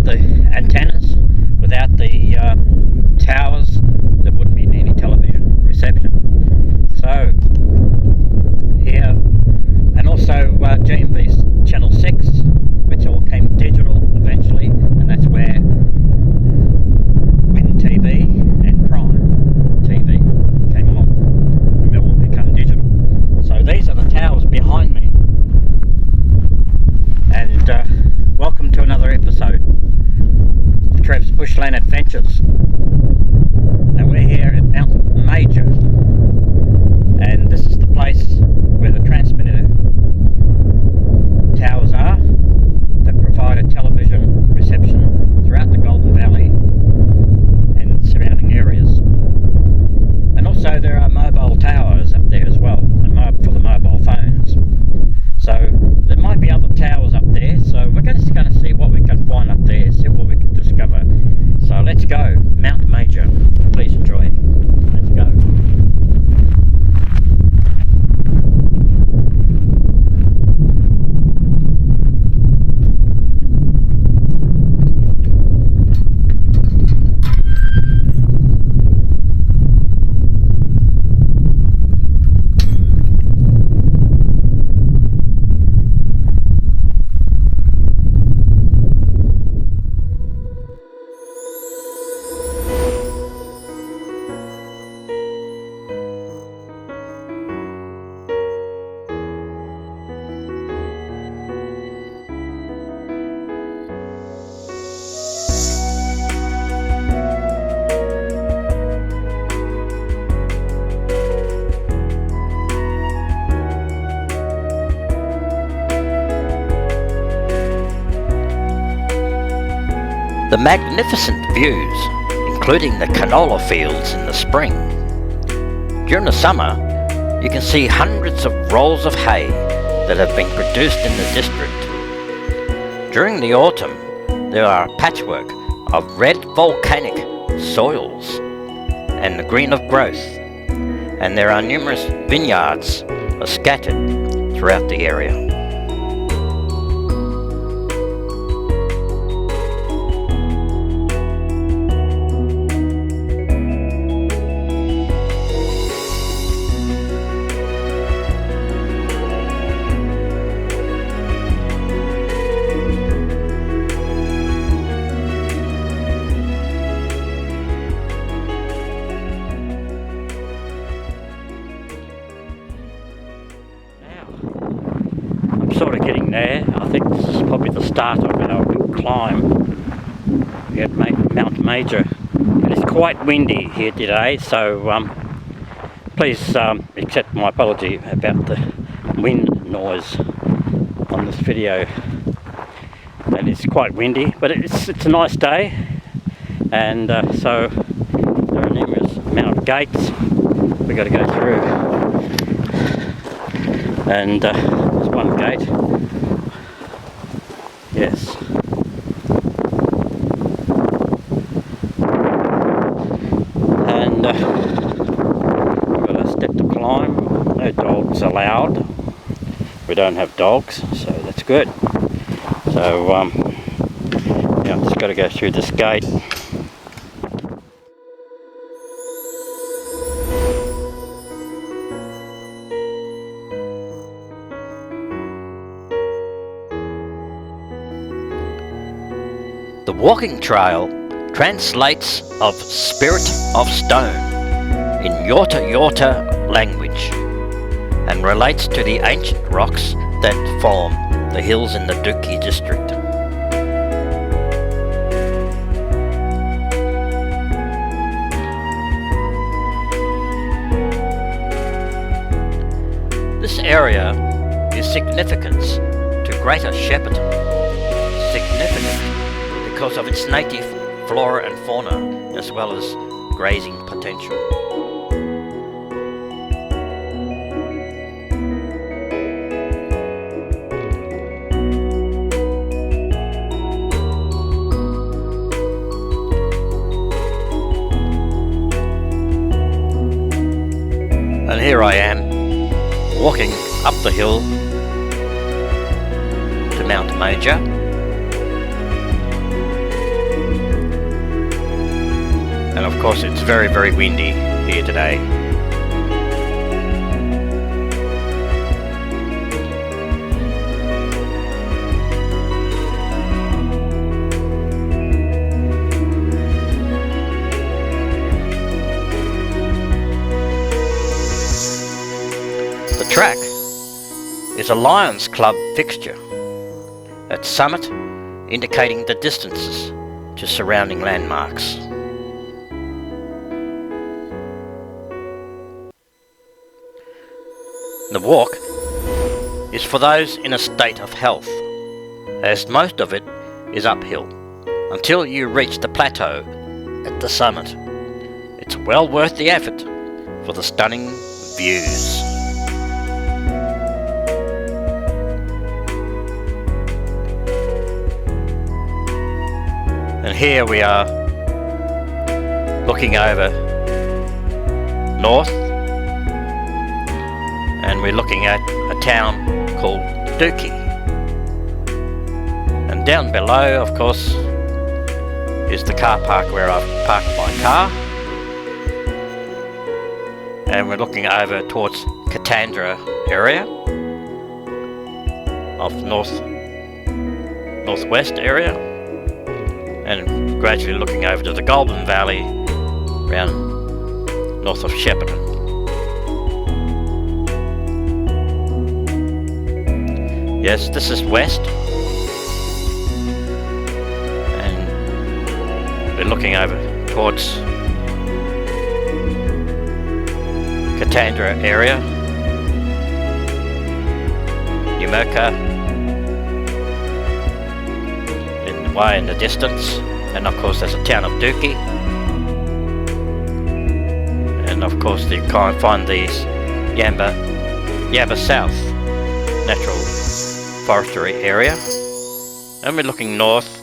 the antennas, without the towers, there wouldn't be any television reception. So here, and also GMV's Channel 6, which all came digital eventually, and that's where Win TV and Prime TV came along, and they all become digital. So these are the towers behind me, and welcome to another episode of TREV'S Bushland Adventures. Now we're here at Mount Major, and this is the place where the transmitter towers are that provide a television reception throughout the Golden Valley and surrounding areas. And also there are mobile towers up there as well, for the mobile phones. So there might be other towers up there, so we're just going to see what we can find up there, see what we can discover. So let's go, Mount Major. Please enjoy. Let's go. The magnificent views, including the canola fields in the spring. During the summer, you can see hundreds of rolls of hay that have been produced in the district. During the autumn, there are a patchwork of red volcanic soils and the green of growth, and there are numerous vineyards scattered throughout the area. Sort of getting there. I think this is probably the start of our climb here at Mount Major. And it's quite windy here today, so please accept my apology about the wind noise on this video. And it's quite windy, but it's a nice day, and so there are numerous amount of gates we've got to go through, and there's one gate. Yes. And we've got a step to climb. No dogs allowed. We don't have dogs, so that's good. So yeah, I've just got to go through this gate. The walking trail translates of Spirit of Stone in Yorta Yorta language and relates to the ancient rocks that form the hills in the Dookie district. This area is significant to Greater Shepparton. Significant because of its native flora and fauna, as well as grazing potential. And here I am, walking up the hill to Mount Major. of course it's very, very windy here today. The track is a Lions Club fixture at summit, indicating the distances to surrounding landmarks. The walk is for those in a state of health, as most of it is uphill until you reach the plateau at the summit. It's well worth the effort for the stunning views. And here we are looking over north, and we're looking at a town called Dookie. And down below, of course, is the car park where I've parked my car. And we're looking over towards Katandra area of northwest area, and gradually looking over to the Goulburn Valley around north of Shepparton. Yes, this is west, and we're looking over towards Katandra area, Numurkah way in the distance, and of course there's a town of Dookie, and of course you can't find these Yamba South natural forestry area, and we're looking north.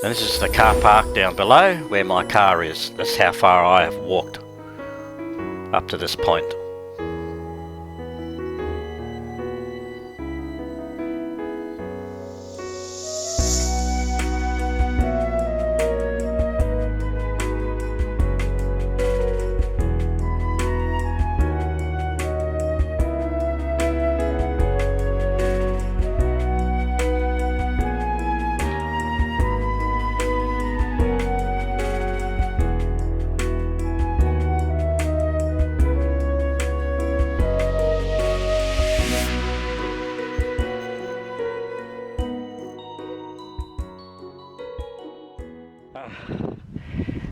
And this is the car park down below where my car is. That's how far I have walked up to this point.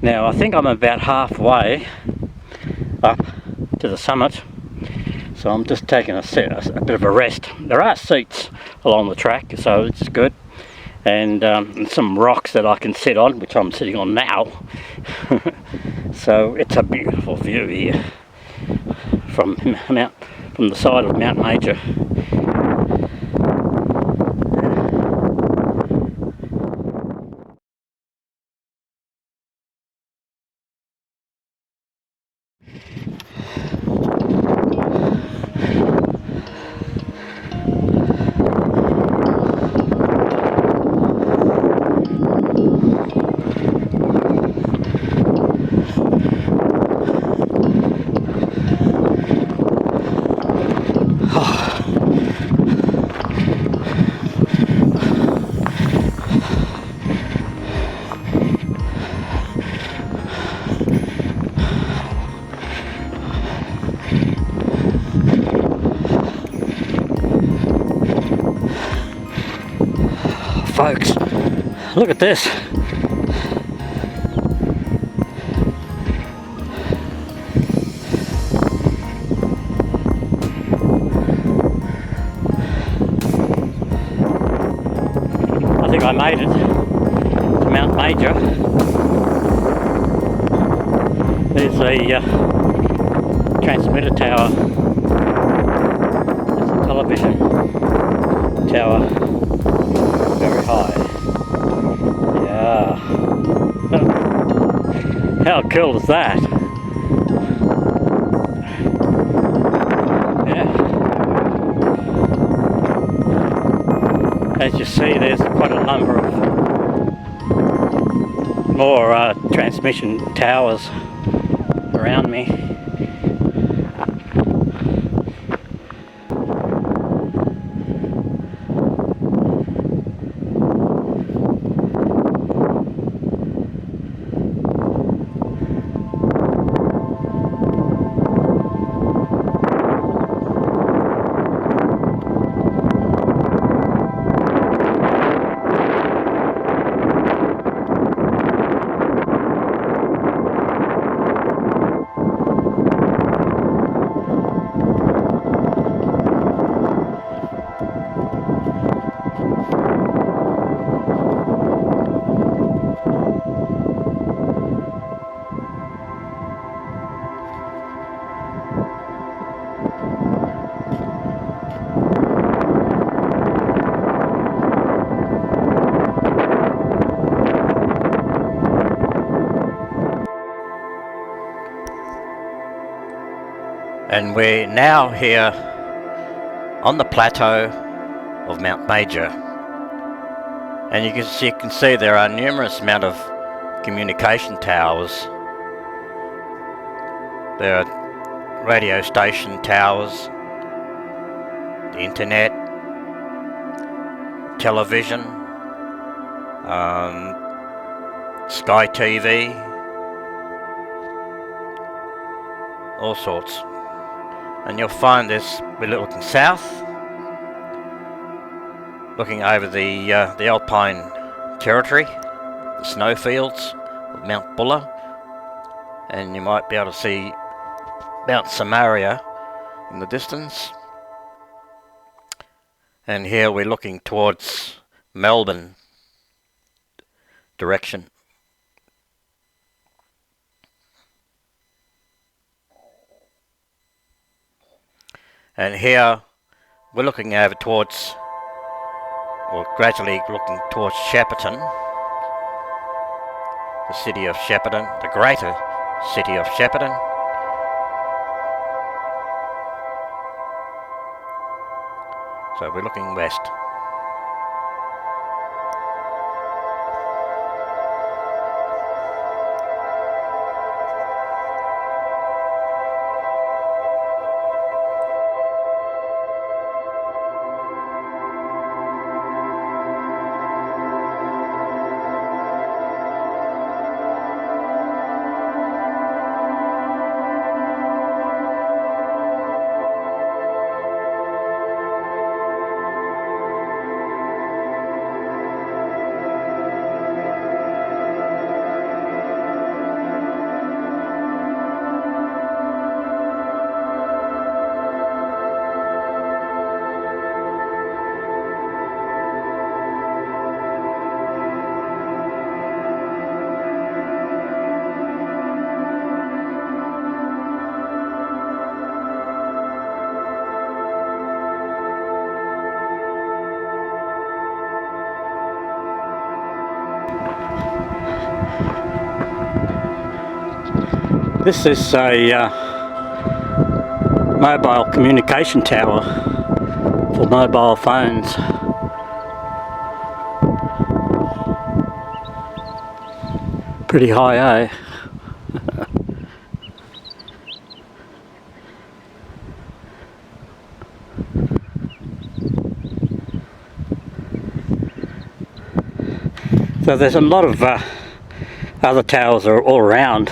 Now I think I'm about halfway up to the summit, so I'm just taking a bit of a rest. There are seats along the track, so it's good, and some rocks that I can sit on, which I'm sitting on now. So it's a beautiful view here from the side of Mount Major. Folks, look at this. I think I made it to Mount Major. There's a transmitter tower. There's a television tower. Very high. Yeah. How cool is that? As you see, there's quite a number of more transmission towers around me. And we're now here on the plateau of Mount Major, and you can see there are numerous amount of communication towers. There are radio station towers, the internet, television, Sky TV, all sorts. And you'll find this, we're looking south, looking over the Alpine territory, the snowfields of Mount Buller, and you might be able to see Mount Samaria in the distance. And here we're looking towards Melbourne direction. And here we're looking over towards, or gradually looking towards Shepparton, the city of Shepparton, the greater city of Shepparton. So we're looking west. This is a mobile communication tower for mobile phones. Pretty high, eh? So there's a lot of other towers are all around.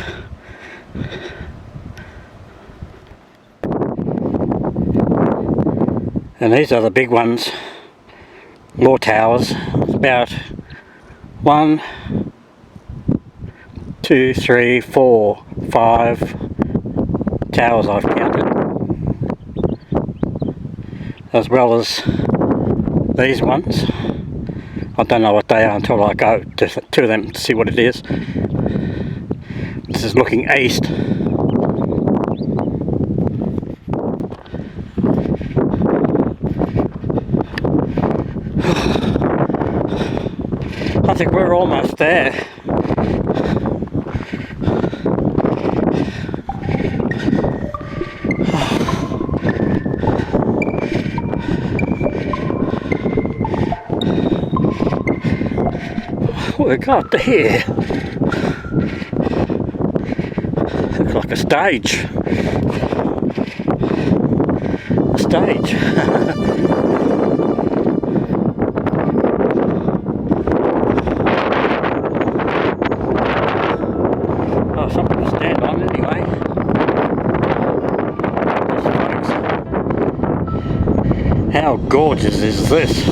And these are the big ones, more towers. It's about 1, 2, 3, 4, 5 towers I've counted, as well as these ones. I don't know what they are until I go to them to see what it is. This is looking east. I think we're almost there. we got here? Looks like a stage. A stage. Oh, something to stand on anyway. How gorgeous is this?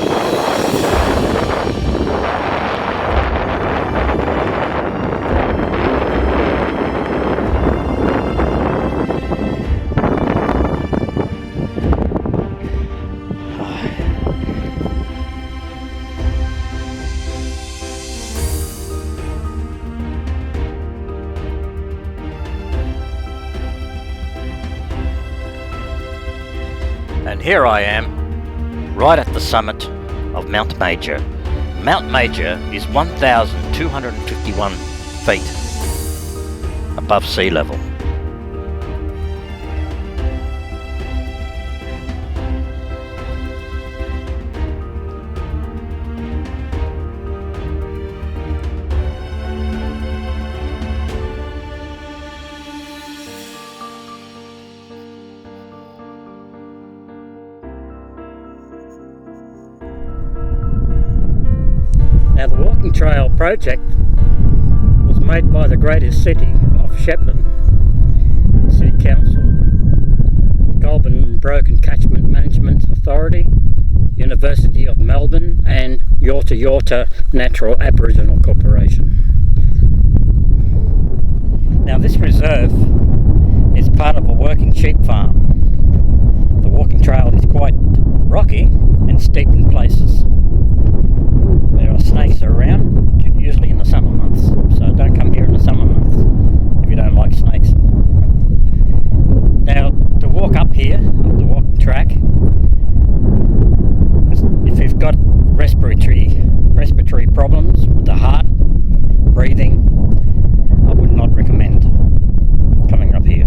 And here I am, right at the summit of Mount Major. Mount Major is 1,251 feet above sea level. Now the walking trail project was made by the greatest city of Shetland City Council, Goulburn and Broken Catchment Management Authority, University of Melbourne and Yorta Yorta Natural Aboriginal Corporation. Now this reserve is part of a working sheep farm. The walking trail is quite rocky and steep in places. There are snakes around, usually in the summer months, so don't come here in the summer months if you don't like snakes. Now, to walk up here, up the walking track, if you've got respiratory problems with the heart, breathing, I would not recommend coming up here.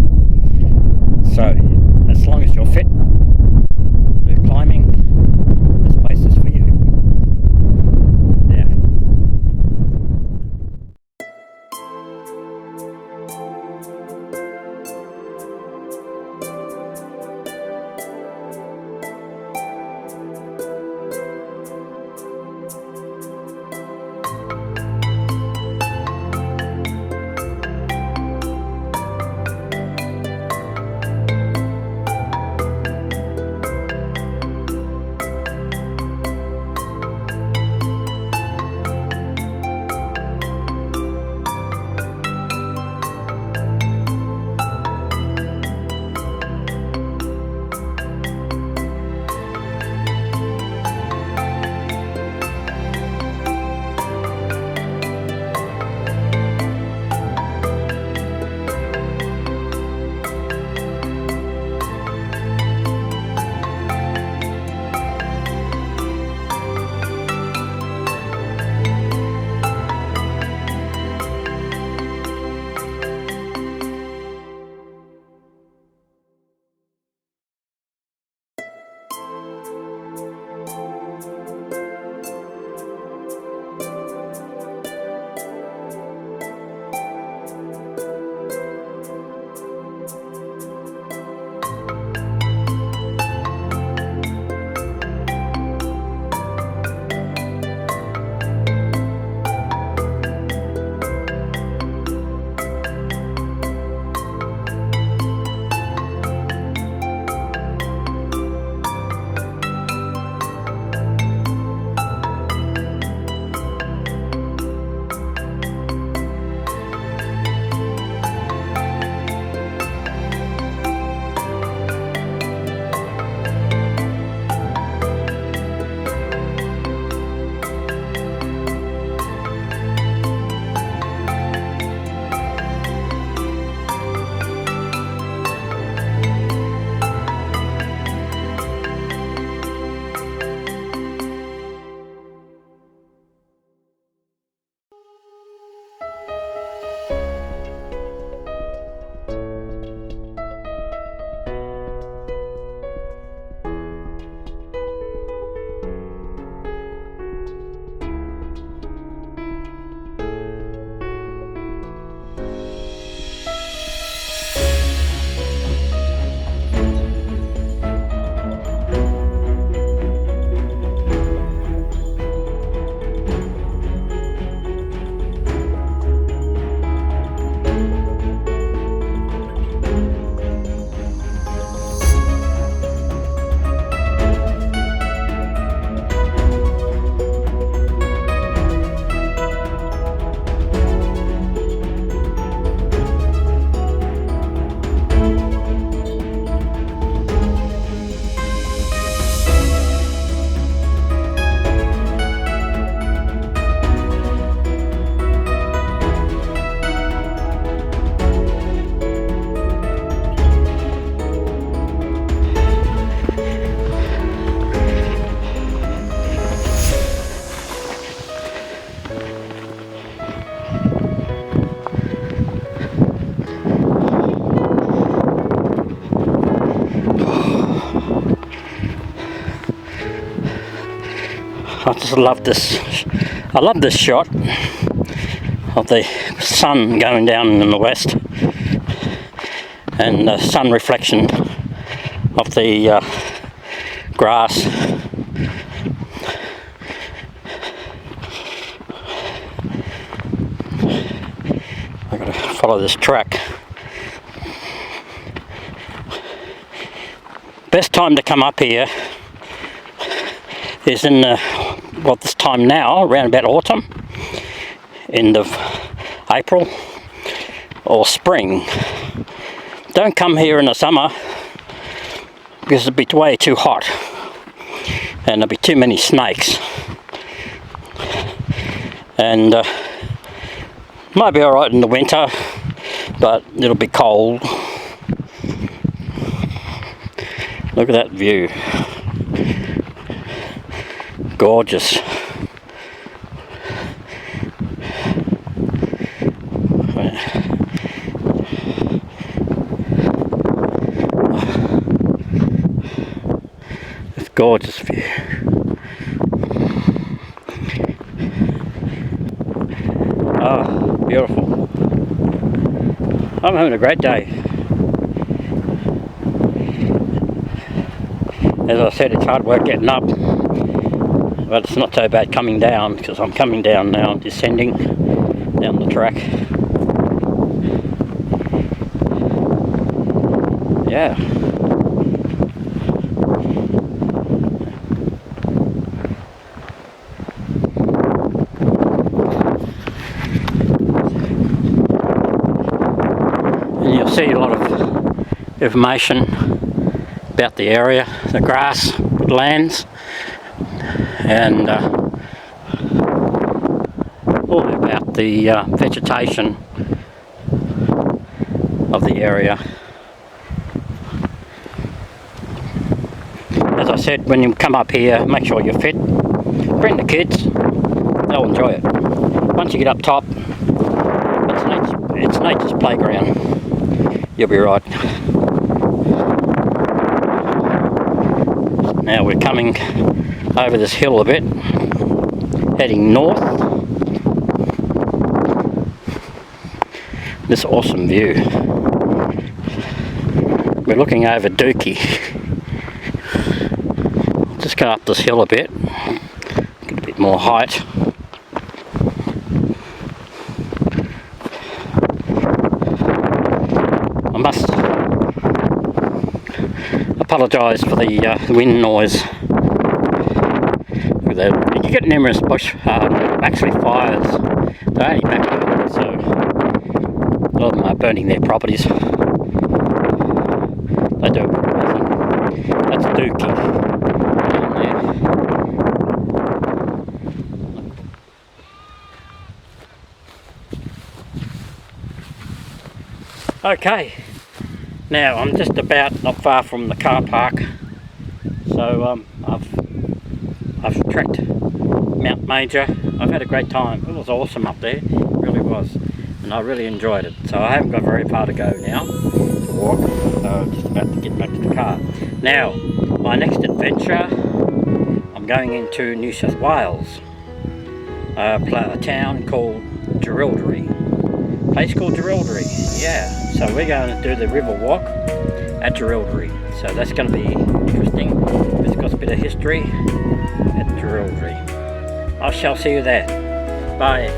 So, as long as you're fit, the climbing, this place is for you. Yeah. just love this. I love this shot of the sun going down in the west and the sun reflection of the grass. I've got to follow this track. Best time to come up here is in this time now, around about autumn, end of April or spring. Don't come here in the summer because it'll be way too hot and there'll be too many snakes, and might be alright in the winter, but it'll be cold. Look at that view. Gorgeous. It's gorgeous view. Oh, beautiful. I'm having a great day. As I said, it's hard work getting up, but it's not so bad coming down, because I'm coming down now, descending down the track. Yeah. And you'll see a lot of information about the area, the grass lands, and all about the vegetation of the area. As I said, when you come up here, make sure you're fit. Bring the kids, they'll enjoy it. Once you get up top, it's nature's playground. You'll be right. Now we're coming over this hill a bit, heading north. This awesome view. We're looking over Dookie. Just go up this hill a bit, get a bit more height. I must apologise for the wind noise. You get numerous bush, actually fires. They're only back here, so a lot of them are burning their properties. They do it for a reason. That's Dookie down there. Okay. Now I'm just about not far from the car park, so I've trekked Mount Major. I've had a great time. It was awesome up there, it really was, and I really enjoyed it. So I haven't got very far to go now to walk, so I'm just about to get back to the car. Now, my next adventure, I'm going into New South Wales, a town called Jerilderie. Place called Jerilderie, yeah. So we're going to do the river walk at Jerilderie. So that's going to be interesting. It's got a bit of history at Jerilderie. I shall see you there. Bye.